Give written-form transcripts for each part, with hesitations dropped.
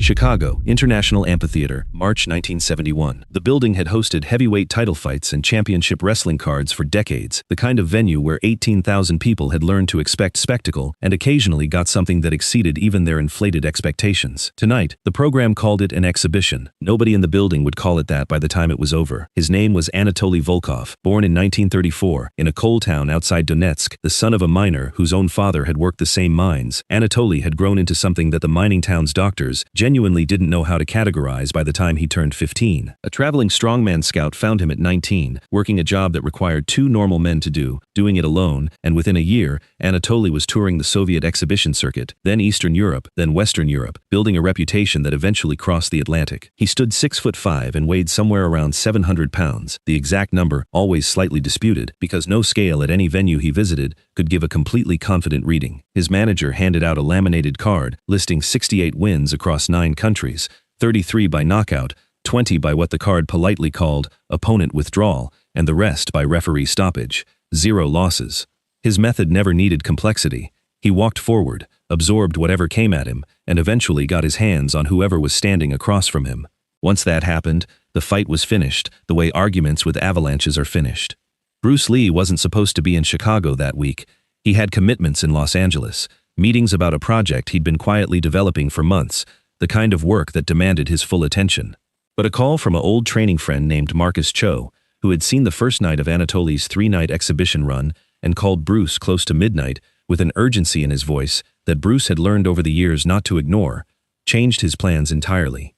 Chicago, International Amphitheater, March 1971. The building had hosted heavyweight title fights and championship wrestling cards for decades, the kind of venue where 18,000 people had learned to expect spectacle and occasionally got something that exceeded even their inflated expectations. Tonight, the program called it an exhibition. Nobody in the building would call it that by the time it was over. His name was Anatoly Volkov, born in 1934, in a coal town outside Donetsk, the son of a miner whose own father had worked the same mines. Anatoly had grown into something that the mining town's doctors genuinely didn't know how to categorize by the time he turned 15. A traveling strongman scout found him at 19, working a job that required two normal men to do, doing it alone, and within a year, Anatoly was touring the Soviet exhibition circuit, then Eastern Europe, then Western Europe, building a reputation that eventually crossed the Atlantic. He stood 6'5" and weighed somewhere around 700 pounds, the exact number always slightly disputed, because no scale at any venue he visited could give a completely confident reading. His manager handed out a laminated card listing 68 wins across 9 countries, 33 by knockout, 20 by what the card politely called opponent withdrawal, and the rest by referee stoppage. 0 losses. His method never needed complexity. He walked forward, absorbed whatever came at him, and eventually got his hands on whoever was standing across from him. Once that happened, the fight was finished, the way arguments with avalanches are finished. Bruce Lee wasn't supposed to be in Chicago that week. He had commitments in Los Angeles, meetings about a project he'd been quietly developing for months, the kind of work that demanded his full attention. But a call from an old training friend named Marcus Cho, who had seen the first night of Anatoly's 3-night exhibition run and called Bruce close to midnight with an urgency in his voice that Bruce had learned over the years not to ignore, changed his plans entirely.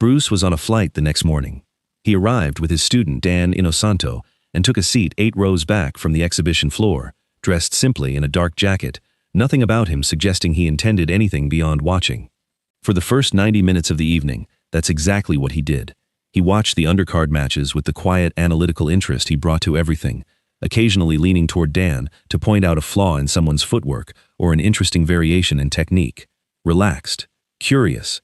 Bruce was on a flight the next morning. He arrived with his student Dan Inosanto and took a seat 8 rows back from the exhibition floor, dressed simply in a dark jacket, nothing about him suggesting he intended anything beyond watching. For the first 90 minutes of the evening, that's exactly what he did. He watched the undercard matches with the quiet, analytical interest he brought to everything, occasionally leaning toward Dan to point out a flaw in someone's footwork or an interesting variation in technique. Relaxed, curious,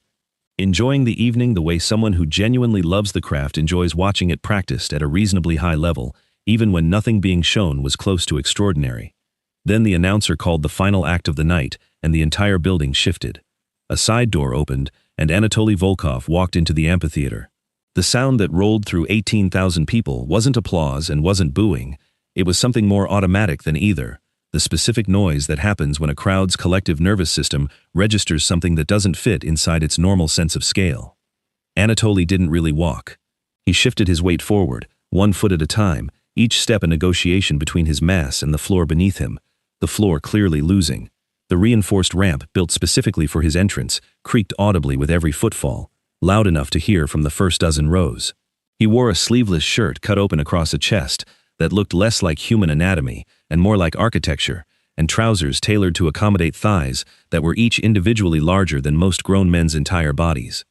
enjoying the evening the way someone who genuinely loves the craft enjoys watching it practiced at a reasonably high level, even when nothing being shown was close to extraordinary. Then the announcer called the final act of the night, and the entire building shifted. A side door opened, and Anatoly Volkov walked into the amphitheater. The sound that rolled through 18,000 people wasn't applause and wasn't booing. It was something more automatic than either, the specific noise that happens when a crowd's collective nervous system registers something that doesn't fit inside its normal sense of scale. Anatoly didn't really walk. He shifted his weight forward, 1 foot at a time, each step a negotiation between his mass and the floor beneath him, the floor clearly losing. The reinforced ramp, built specifically for his entrance, creaked audibly with every footfall, loud enough to hear from the first dozen rows. He wore a sleeveless shirt cut open across a chest that looked less like human anatomy and more like architecture, and trousers tailored to accommodate thighs that were each individually larger than most grown men's entire bodies.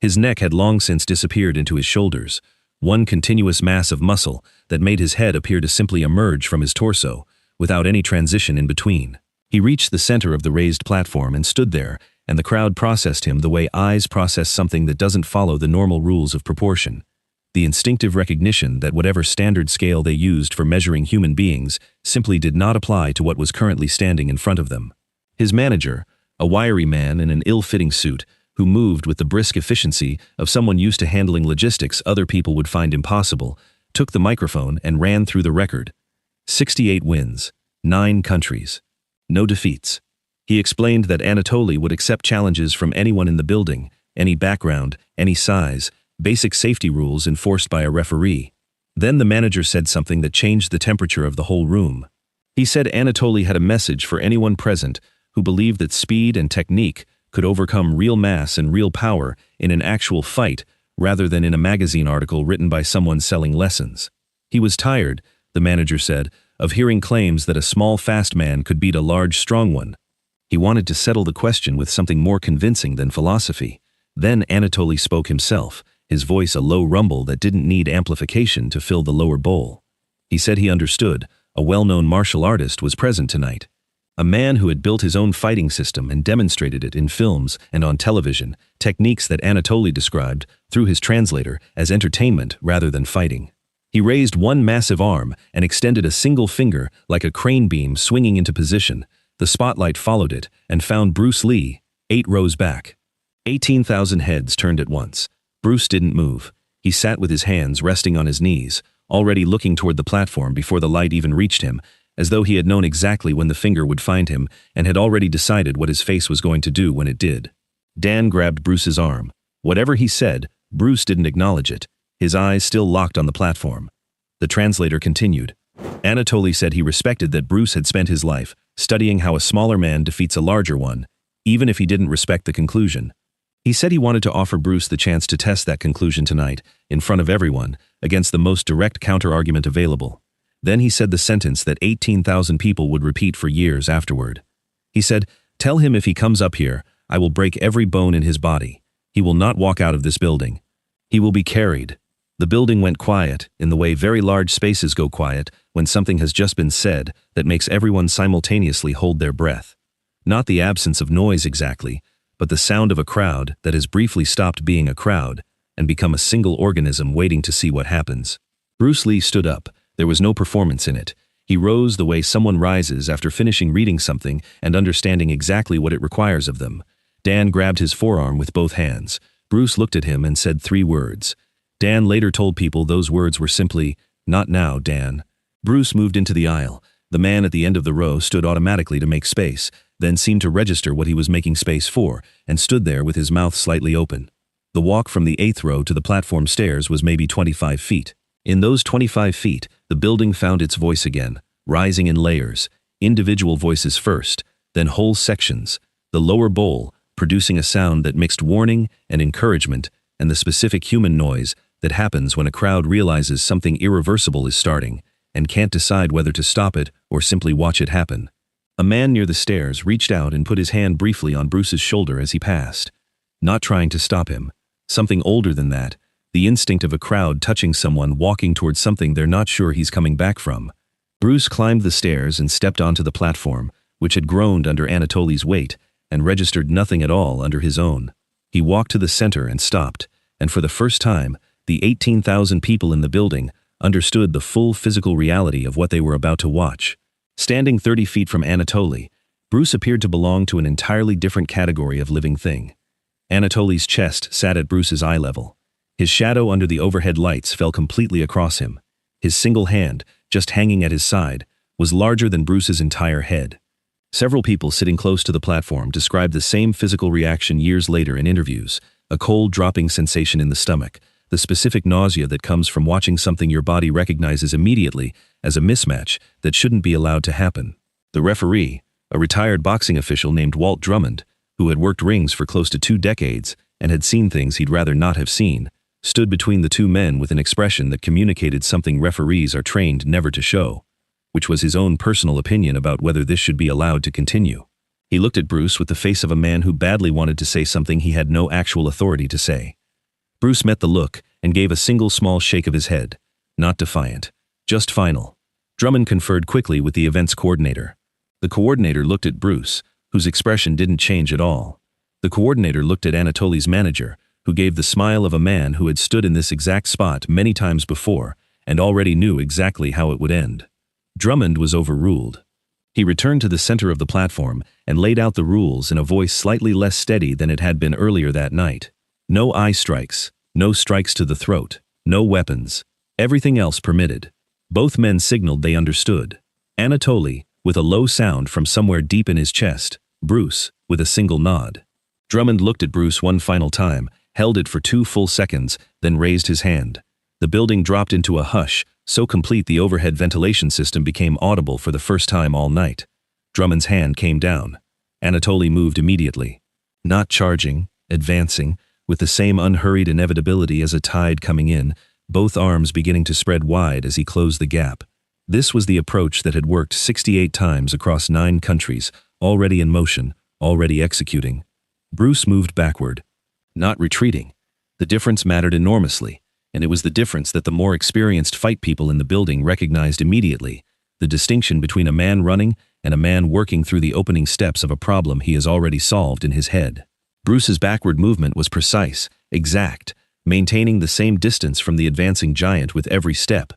His neck had long since disappeared into his shoulders, one continuous mass of muscle that made his head appear to simply emerge from his torso, without any transition in between. He reached the center of the raised platform and stood there, and the crowd processed him the way eyes process something that doesn't follow the normal rules of proportion. The instinctive recognition that whatever standard scale they used for measuring human beings simply did not apply to what was currently standing in front of them. His manager, a wiry man in an ill-fitting suit, who moved with the brisk efficiency of someone used to handling logistics other people would find impossible, took the microphone and ran through the record. 68 wins, 9 countries. No defeats. He explained that Anatoly would accept challenges from anyone in the building, any background, any size, basic safety rules enforced by a referee. Then the manager said something that changed the temperature of the whole room. He said Anatoly had a message for anyone present who believed that speed and technique could overcome real mass and real power in an actual fight rather than in a magazine article written by someone selling lessons. He was tired, the manager said, of hearing claims that a small fast man could beat a large strong one. He wanted to settle the question with something more convincing than philosophy. Then Anatoly spoke himself, his voice a low rumble that didn't need amplification to fill the lower bowl. He said he understood. A well-known martial artist was present tonight. A man who had built his own fighting system and demonstrated it in films and on television, techniques that Anatoly described, through his translator, as entertainment rather than fighting. He raised one massive arm and extended a single finger like a crane beam swinging into position. The spotlight followed it and found Bruce Lee, 8 rows back. 18,000 heads turned at once. Bruce didn't move. He sat with his hands resting on his knees, already looking toward the platform before the light even reached him, as though he had known exactly when the finger would find him and had already decided what his face was going to do when it did. Dan grabbed Bruce's arm. Whatever he said, Bruce didn't acknowledge it, his eyes still locked on the platform. The translator continued. Anatoly said he respected that Bruce had spent his life studying how a smaller man defeats a larger one, even if he didn't respect the conclusion. He said he wanted to offer Bruce the chance to test that conclusion tonight, in front of everyone, against the most direct counter-argument available. Then he said the sentence that 18,000 people would repeat for years afterward. He said, "Tell him if he comes up here, I will break every bone in his body. He will not walk out of this building. He will be carried." The building went quiet, in the way very large spaces go quiet when something has just been said that makes everyone simultaneously hold their breath. Not the absence of noise exactly, but the sound of a crowd that has briefly stopped being a crowd and become a single organism waiting to see what happens. Bruce Lee stood up. There was no performance in it. He rose the way someone rises after finishing reading something and understanding exactly what it requires of them. Dan grabbed his forearm with both hands. Bruce looked at him and said 3 words. Dan later told people those words were simply, "Not now, Dan." Bruce moved into the aisle. The man at the end of the row stood automatically to make space, then seemed to register what he was making space for, and stood there with his mouth slightly open. The walk from the 8th row to the platform stairs was maybe 25 feet. In those 25 feet, the building found its voice again, rising in layers, individual voices first, then whole sections, the lower bowl producing a sound that mixed warning and encouragement and the specific human noise that happens when a crowd realizes something irreversible is starting and can't decide whether to stop it or simply watch it happen. A man near the stairs reached out and put his hand briefly on Bruce's shoulder as he passed, not trying to stop him. Something older than that, the instinct of a crowd touching someone walking towards something they're not sure he's coming back from. Bruce climbed the stairs and stepped onto the platform, which had groaned under Anatoly's weight and registered nothing at all under his own. He walked to the center and stopped, and for the first time, the 18,000 people in the building understood the full physical reality of what they were about to watch. Standing 30 feet from Anatoly, Bruce appeared to belong to an entirely different category of living thing. Anatoly's chest sat at Bruce's eye level. His shadow under the overhead lights fell completely across him. His single hand, just hanging at his side, was larger than Bruce's entire head. Several people sitting close to the platform described the same physical reaction years later in interviews, a cold dropping sensation in the stomach, the specific nausea that comes from watching something your body recognizes immediately as a mismatch that shouldn't be allowed to happen. The referee, a retired boxing official named Walt Drummond, who had worked rings for close to 2 decades and had seen things he'd rather not have seen, stood between the 2 men with an expression that communicated something referees are trained never to show, which was his own personal opinion about whether this should be allowed to continue. He looked at Bruce with the face of a man who badly wanted to say something he had no actual authority to say. Bruce met the look and gave a single small shake of his head, not defiant, just final. Drummond conferred quickly with the event's coordinator. The coordinator looked at Bruce, whose expression didn't change at all. The coordinator looked at Anatoly's manager, who gave the smile of a man who had stood in this exact spot many times before and already knew exactly how it would end. Drummond was overruled. He returned to the center of the platform and laid out the rules in a voice slightly less steady than it had been earlier that night. No eye strikes, no strikes to the throat, no weapons. Everything else permitted. Both men signaled they understood. Anatoly, with a low sound from somewhere deep in his chest. Bruce, with a single nod. Drummond looked at Bruce one final time, held it for 2 full seconds, then raised his hand. The building dropped into a hush, so complete the overhead ventilation system became audible for the first time all night. Drummond's hand came down. Anatoly moved immediately. Not charging, advancing, with the same unhurried inevitability as a tide coming in, both arms beginning to spread wide as he closed the gap. This was the approach that had worked 68 times across 9 countries, already in motion, already executing. Bruce moved backward, not retreating. The difference mattered enormously, and it was the difference that the more experienced fight people in the building recognized immediately, the distinction between a man running and a man working through the opening steps of a problem he has already solved in his head. Bruce's backward movement was precise, exact, maintaining the same distance from the advancing giant with every step.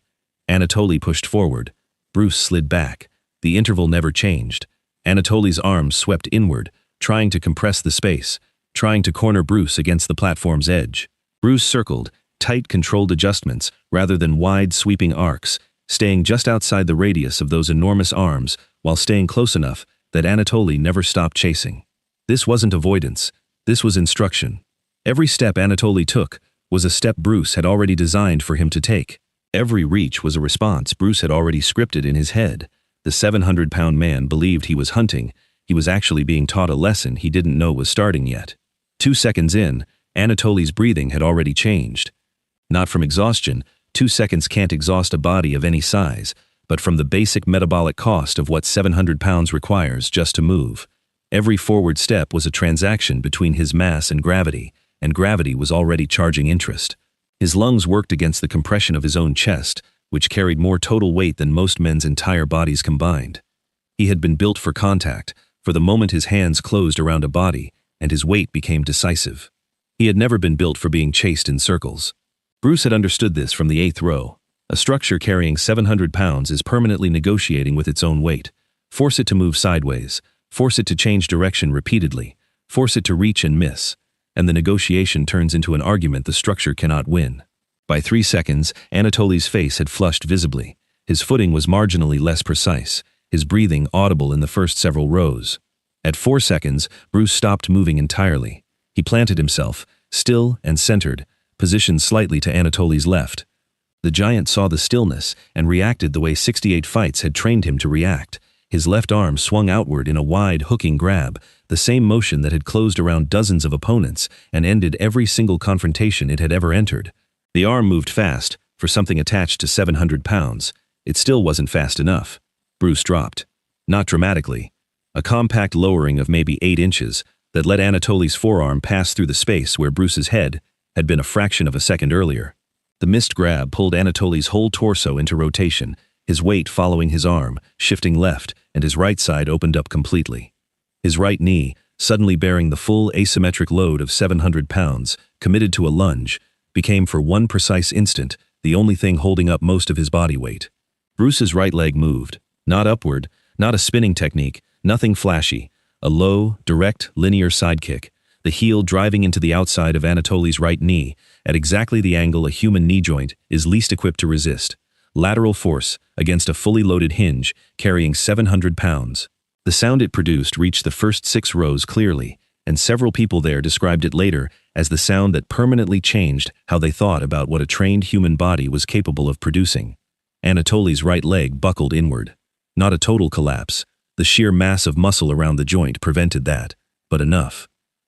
Anatoly pushed forward. Bruce slid back. The interval never changed. Anatoly's arms swept inward, trying to compress the space, trying to corner Bruce against the platform's edge. Bruce circled, tight, controlled adjustments rather than wide, sweeping arcs, staying just outside the radius of those enormous arms while staying close enough that Anatoly never stopped chasing. This wasn't avoidance. This was instruction. Every step Anatoly took was a step Bruce had already designed for him to take. Every reach was a response Bruce had already scripted in his head. The 700-pound man believed he was hunting. He was actually being taught a lesson he didn't know was starting yet. 2 seconds in, Anatoly's breathing had already changed. Not from exhaustion. 2 seconds can't exhaust a body of any size, but from the basic metabolic cost of what 700 pounds requires just to move. Every forward step was a transaction between his mass and gravity was already charging interest. His lungs worked against the compression of his own chest, which carried more total weight than most men's entire bodies combined. He had been built for contact, for the moment his hands closed around a body, and his weight became decisive. He had never been built for being chased in circles. Bruce had understood this from the 8th row. A structure carrying 700 pounds is permanently negotiating with its own weight. Force it to move sideways, force it to change direction repeatedly, force it to reach and miss, and the negotiation turns into an argument the structure cannot win. By 3 seconds, Anatoly's face had flushed visibly. His footing was marginally less precise, his breathing audible in the first several rows. At 4 seconds, Bruce stopped moving entirely. He planted himself, still and centered, positioned slightly to Anatoly's left. The giant saw the stillness and reacted the way 68 fights had trained him to react. His left arm swung outward in a wide, hooking grab, the same motion that had closed around dozens of opponents and ended every single confrontation it had ever entered. The arm moved fast, for something attached to 700 pounds. It still wasn't fast enough. Bruce dropped. Not dramatically. A compact lowering of maybe 8 inches that let Anatoly's forearm pass through the space where Bruce's head had been a fraction of a second earlier. The missed grab pulled Anatoly's whole torso into rotation, his weight following his arm, shifting left, and his right side opened up completely. His right knee, suddenly bearing the full asymmetric load of 700 pounds, committed to a lunge, became for one precise instant the only thing holding up most of his body weight. Bruce's right leg moved, not upward, not a spinning technique, nothing flashy, a low, direct, linear sidekick, the heel driving into the outside of Anatoly's right knee, at exactly the angle a human knee joint is least equipped to resist. Lateral force against a fully loaded hinge carrying 700 pounds. The sound it produced reached the first 6 rows clearly, and several people there described it later as the sound that permanently changed how they thought about what a trained human body was capable of producing. Anatoly's right leg buckled inward. Not a total collapse. The sheer mass of muscle around the joint prevented that, but enough.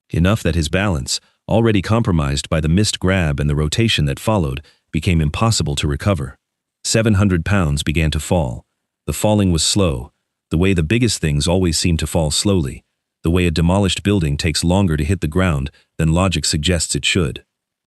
Enough that his balance, already compromised by the missed grab and the rotation that followed, became impossible to recover. 700 pounds began to fall. The falling was slow, the way the biggest things always seem to fall slowly, the way a demolished building takes longer to hit the ground than logic suggests it should.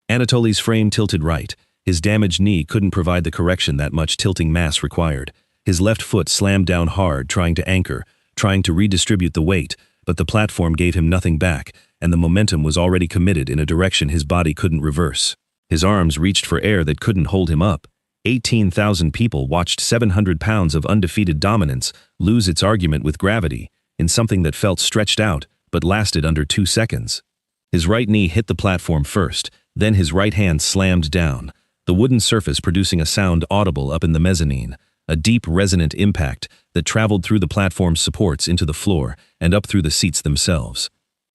Anatoly's frame tilted right. His damaged knee couldn't provide the correction that much tilting mass required. His left foot slammed down hard, trying to anchor, trying to redistribute the weight, but the platform gave him nothing back, and the momentum was already committed in a direction his body couldn't reverse. His arms reached for air that couldn't hold him up. 18,000 people watched 700 pounds of undefeated dominance lose its argument with gravity in something that felt stretched out but lasted under 2 seconds. His right knee hit the platform first, then his right hand slammed down, the wooden surface producing a sound audible up in the mezzanine, a deep resonant impact that traveled through the platform's supports into the floor and up through the seats themselves.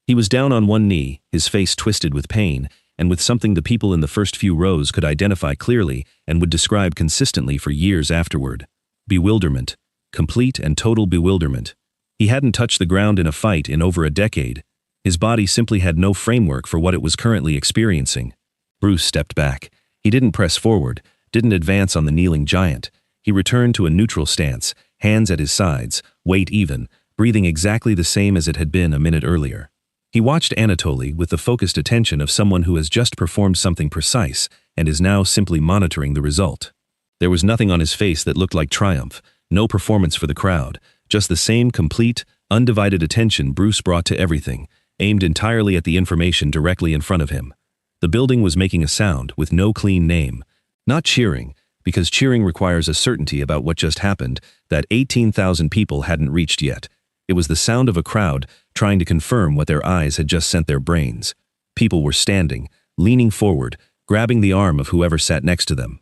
He was down on one knee, his face twisted with pain, and with something the people in the first few rows could identify clearly and would describe consistently for years afterward. Bewilderment. Complete and total bewilderment. He hadn't touched the ground in a fight in over a decade. His body simply had no framework for what it was currently experiencing. Bruce stepped back. He didn't press forward, didn't advance on the kneeling giant. He returned to a neutral stance, hands at his sides, weight even, breathing exactly the same as it had been a minute earlier. He watched Anatoly with the focused attention of someone who has just performed something precise and is now simply monitoring the result. There was nothing on his face that looked like triumph, no performance for the crowd, just the same complete, undivided attention Bruce brought to everything, aimed entirely at the information directly in front of him. The building was making a sound with no clean name. Not cheering, because cheering requires a certainty about what just happened that 18,000 people hadn't reached yet. It was the sound of a crowd trying to confirm what their eyes had just sent their brains. People were standing, leaning forward, grabbing the arm of whoever sat next to them.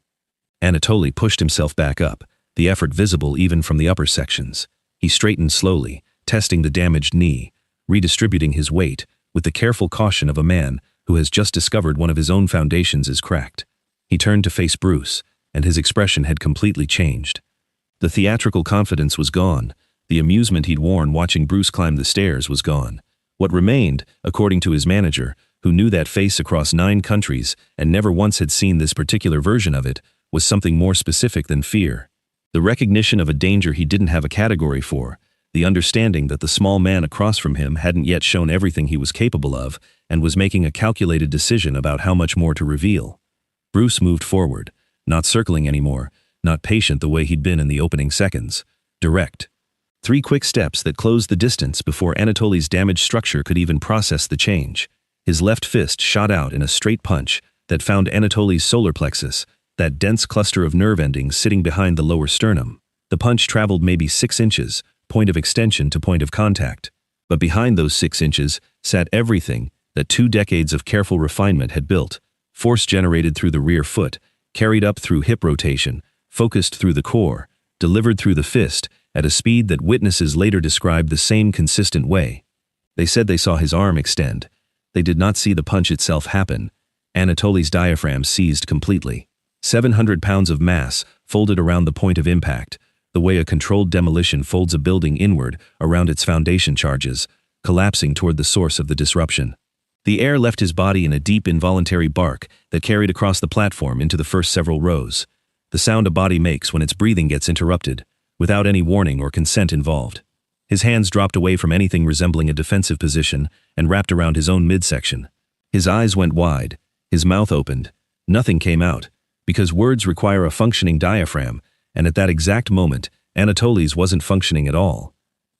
Anatoly pushed himself back up, the effort visible even from the upper sections. He straightened slowly, testing the damaged knee, redistributing his weight with the careful caution of a man who has just discovered one of his own foundations is cracked. He turned to face Bruce, and his expression had completely changed. The theatrical confidence was gone. The amusement he'd worn watching Bruce climb the stairs was gone. What remained, according to his manager, who knew that face across 9 countries and never once had seen this particular version of it, was something more specific than fear. The recognition of a danger he didn't have a category for, the understanding that the small man across from him hadn't yet shown everything he was capable of and was making a calculated decision about how much more to reveal. Bruce moved forward, not circling anymore, not patient the way he'd been in the opening seconds. Direct. 3 quick steps that closed the distance before Anatoly's damaged structure could even process the change. His left fist shot out in a straight punch that found Anatoly's solar plexus, that dense cluster of nerve endings sitting behind the lower sternum. The punch traveled maybe 6 inches, point of extension to point of contact. But behind those 6 inches sat everything that 2 decades of careful refinement had built. Force generated through the rear foot, carried up through hip rotation, focused through the core, delivered through the fist, at a speed that witnesses later described the same consistent way. They said they saw his arm extend. They did not see the punch itself happen. Anatoly's diaphragm seized completely. 700 pounds of mass folded around the point of impact, the way a controlled demolition folds a building inward around its foundation charges, collapsing toward the source of the disruption. The air left his body in a deep involuntary bark that carried across the platform into the first several rows. The sound a body makes when its breathing gets interrupted, without any warning or consent involved. His hands dropped away from anything resembling a defensive position and wrapped around his own midsection. His eyes went wide, his mouth opened. Nothing came out, because words require a functioning diaphragm, and at that exact moment, Anatoly's wasn't functioning at all.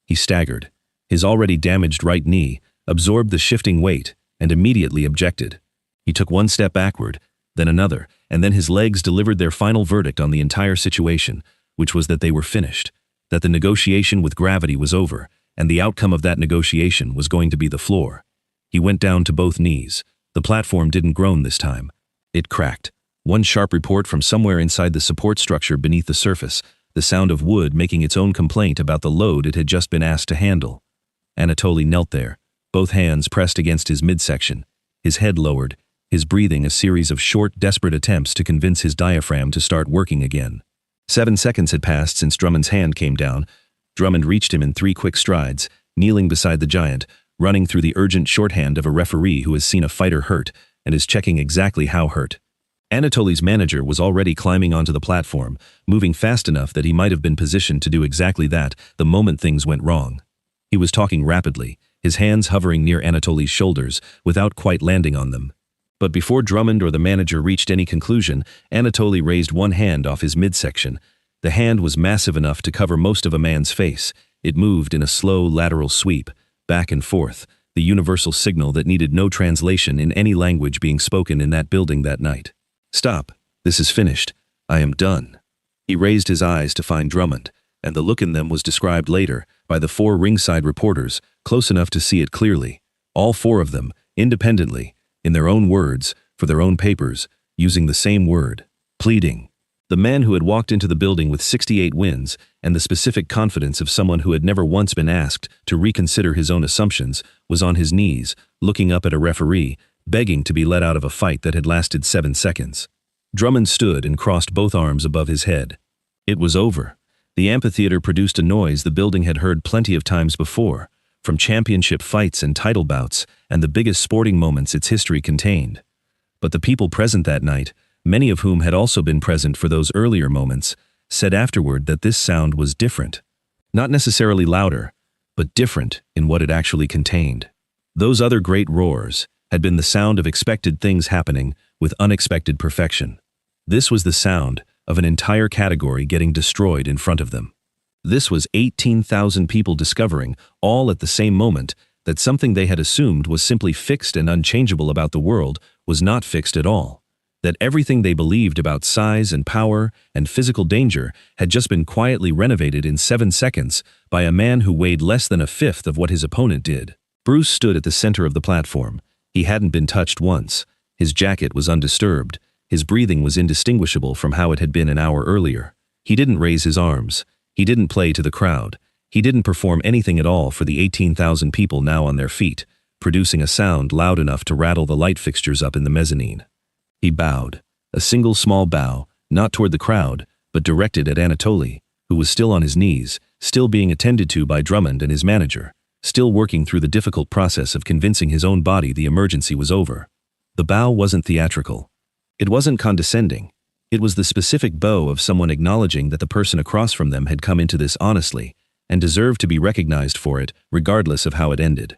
He staggered. His already damaged right knee absorbed the shifting weight and immediately objected. He took 1 step backward, then another, and then his legs delivered their final verdict on the entire situation, which was that they were finished, that the negotiation with gravity was over, and the outcome of that negotiation was going to be the floor. He went down to both knees. The platform didn't groan this time. It cracked. One sharp report from somewhere inside the support structure beneath the surface, the sound of wood making its own complaint about the load it had just been asked to handle. Anatoly knelt there, both hands pressed against his midsection, his head lowered, his breathing a series of short, desperate attempts to convince his diaphragm to start working again. 7 seconds had passed since Drummond's hand came down. Drummond reached him in 3 quick strides, kneeling beside the giant, running through the urgent shorthand of a referee who has seen a fighter hurt and is checking exactly how hurt. Anatoly's manager was already climbing onto the platform, moving fast enough that he might have been positioned to do exactly that the moment things went wrong. He was talking rapidly, his hands hovering near Anatoly's shoulders without quite landing on them. But before Drummond or the manager reached any conclusion, Anatoly raised one hand off his midsection. The hand was massive enough to cover most of a man's face. It moved in a slow lateral sweep, back and forth, the universal signal that needed no translation in any language being spoken in that building that night. "Stop. This is finished. I am done." He raised his eyes to find Drummond, and the look in them was described later by the 4 ringside reporters, close enough to see it clearly. All 4 of them, independently, in their own words, for their own papers, using the same word: pleading. The man who had walked into the building with 68 wins and the specific confidence of someone who had never once been asked to reconsider his own assumptions was on his knees, looking up at a referee, begging to be let out of a fight that had lasted 7 seconds. Drummond stood and crossed both arms above his head. It was over. The amphitheater produced a noise the building had heard plenty of times before, from championship fights and title bouts and the biggest sporting moments its history contained. But the people present that night, many of whom had also been present for those earlier moments, said afterward that this sound was different. Not necessarily louder, but different in what it actually contained. Those other great roars had been the sound of expected things happening with unexpected perfection. This was the sound of an entire category getting destroyed in front of them. This was 18,000 people discovering, all at the same moment, that something they had assumed was simply fixed and unchangeable about the world was not fixed at all. that everything they believed about size and power and physical danger had just been quietly renovated in 7 seconds by a man who weighed less than a fifth of what his opponent did. Bruce stood at the center of the platform. He hadn't been touched once. His jacket was undisturbed. His breathing was indistinguishable from how it had been an hour earlier. He didn't raise his arms. He didn't play to the crowd. He didn't perform anything at all for the 18,000 people now on their feet, producing a sound loud enough to rattle the light fixtures up in the mezzanine. He bowed, a single small bow, not toward the crowd, but directed at Anatoly, who was still on his knees, still being attended to by Drummond and his manager, still working through the difficult process of convincing his own body the emergency was over. The bow wasn't theatrical. It wasn't condescending. It was the specific bow of someone acknowledging that the person across from them had come into this honestly and deserved to be recognized for it, regardless of how it ended.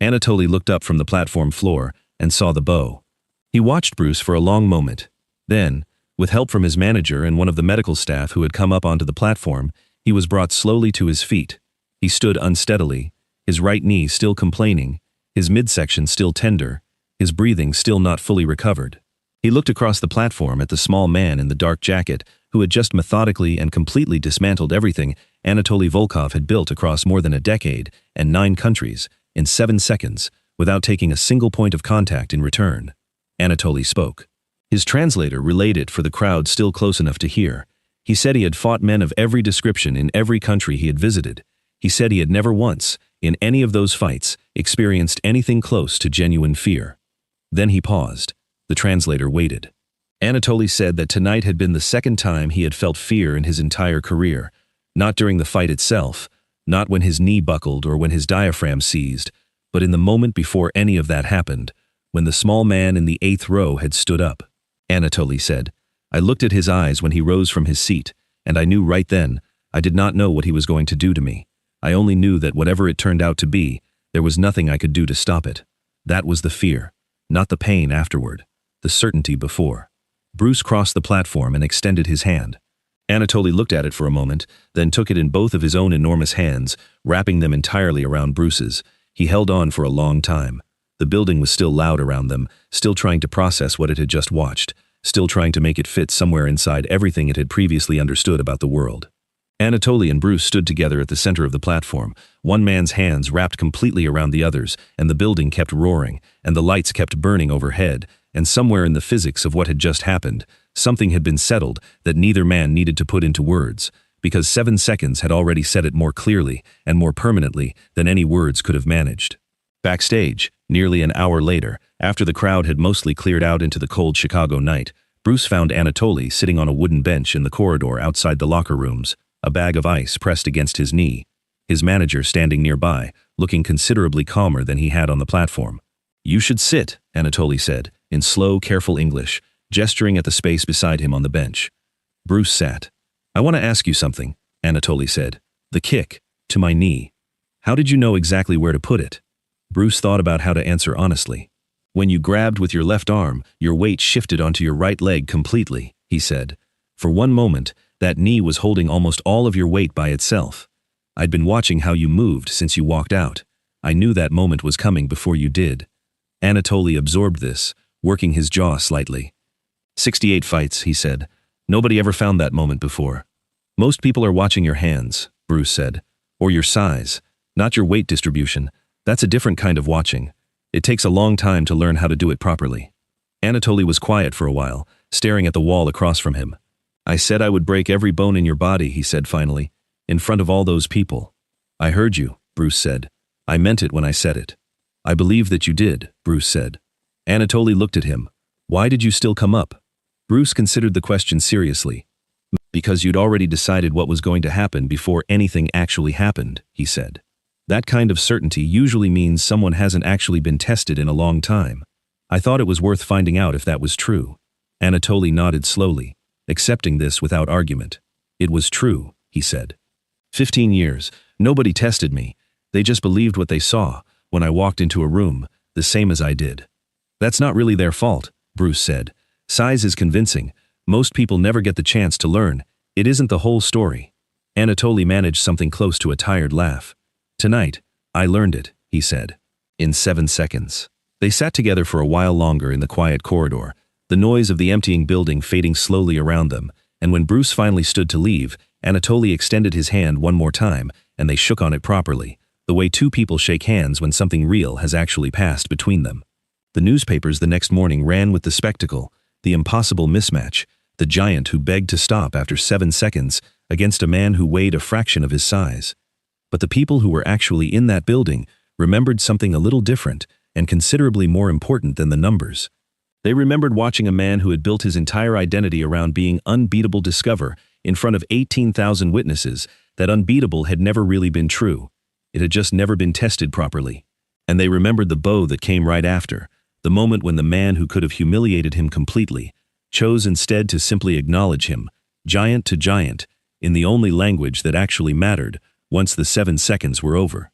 Anatoly looked up from the platform floor and saw the bow. He watched Bruce for a long moment. Then, with help from his manager and one of the medical staff who had come up onto the platform, he was brought slowly to his feet. He stood unsteadily, his right knee still complaining, his midsection still tender, his breathing still not fully recovered. He looked across the platform at the small man in the dark jacket who had just methodically and completely dismantled everything Anatoly Volkov had built across more than a decade and 9 countries in 7 seconds without taking a single point of contact in return. Anatoly spoke. His translator relayed it for the crowd still close enough to hear. He said he had fought men of every description in every country he had visited. He said he had never once, in any of those fights, experienced anything close to genuine fear. Then he paused. The translator waited. Anatoly said that tonight had been the second time he had felt fear in his entire career, not during the fight itself, not when his knee buckled or when his diaphragm seized, but in the moment before any of that happened, when the small man in the 8th row had stood up. Anatoly said, I looked at his eyes when he rose from his seat, and I knew right then, I did not know what he was going to do to me. I only knew that whatever it turned out to be, there was nothing I could do to stop it. That was the fear, not the pain afterward, the certainty before. Bruce crossed the platform and extended his hand. Anatoly looked at it for a moment, then took it in both of his own enormous hands, wrapping them entirely around Bruce's. He held on for a long time. The building was still loud around them, still trying to process what it had just watched, still trying to make it fit somewhere inside everything it had previously understood about the world. Anatoly and Bruce stood together at the center of the platform, one man's hands wrapped completely around the other's, and the building kept roaring, and the lights kept burning overhead, and somewhere in the physics of what had just happened, something had been settled that neither man needed to put into words, because 7 seconds had already said it more clearly and more permanently than any words could have managed. Backstage, nearly an hour later, after the crowd had mostly cleared out into the cold Chicago night, Bruce found Anatoly sitting on a wooden bench in the corridor outside the locker rooms, a bag of ice pressed against his knee, his manager standing nearby, looking considerably calmer than he had on the platform. You should sit, Anatoly said, in slow, careful English, gesturing at the space beside him on the bench. Bruce sat. I want to ask you something, Anatoly said. The kick, to my knee. How did you know exactly where to put it? Bruce thought about how to answer honestly. When you grabbed with your left arm, your weight shifted onto your right leg completely, he said. For one moment, that knee was holding almost all of your weight by itself. I'd been watching how you moved since you walked out. I knew that moment was coming before you did. Anatoly absorbed this, working his jaw slightly. 68 fights, he said. Nobody ever found that moment before. Most people are watching your hands, Bruce said, or your size, not your weight distribution. That's a different kind of watching. It takes a long time to learn how to do it properly. Anatoly was quiet for a while, staring at the wall across from him. I said I would break every bone in your body, he said finally, in front of all those people. I heard you, Bruce said. I meant it when I said it. I believe that you did, Bruce said. Anatoly looked at him. Why did you still come up? Bruce considered the question seriously. Because you'd already decided what was going to happen before anything actually happened, he said. That kind of certainty usually means someone hasn't actually been tested in a long time. I thought it was worth finding out if that was true. Anatoly nodded slowly, accepting this without argument. It was true, he said. 15 years, nobody tested me. They just believed what they saw when I walked into a room, the same as I did. That's not really their fault, Bruce said. Size is convincing. Most people never get the chance to learn. It isn't the whole story. Anatoly managed something close to a tired laugh. Tonight, I learned it, he said. In 7 seconds. They sat together for a while longer in the quiet corridor. the noise of the emptying building fading slowly around them, and when Bruce finally stood to leave, Anatoly extended his hand one more time, and they shook on it properly, the way two people shake hands when something real has actually passed between them. The newspapers the next morning ran with the spectacle, the impossible mismatch, the giant who begged to stop after 7 seconds against a man who weighed a fraction of his size. But the people who were actually in that building remembered something a little different and considerably more important than the numbers. They remembered watching a man who had built his entire identity around being unbeatable discover, in front of 18,000 witnesses, that unbeatable had never really been true. It had just never been tested properly. And they remembered the bow that came right after, the moment when the man who could have humiliated him completely chose instead to simply acknowledge him, giant to giant, in the only language that actually mattered, once the 7 seconds were over.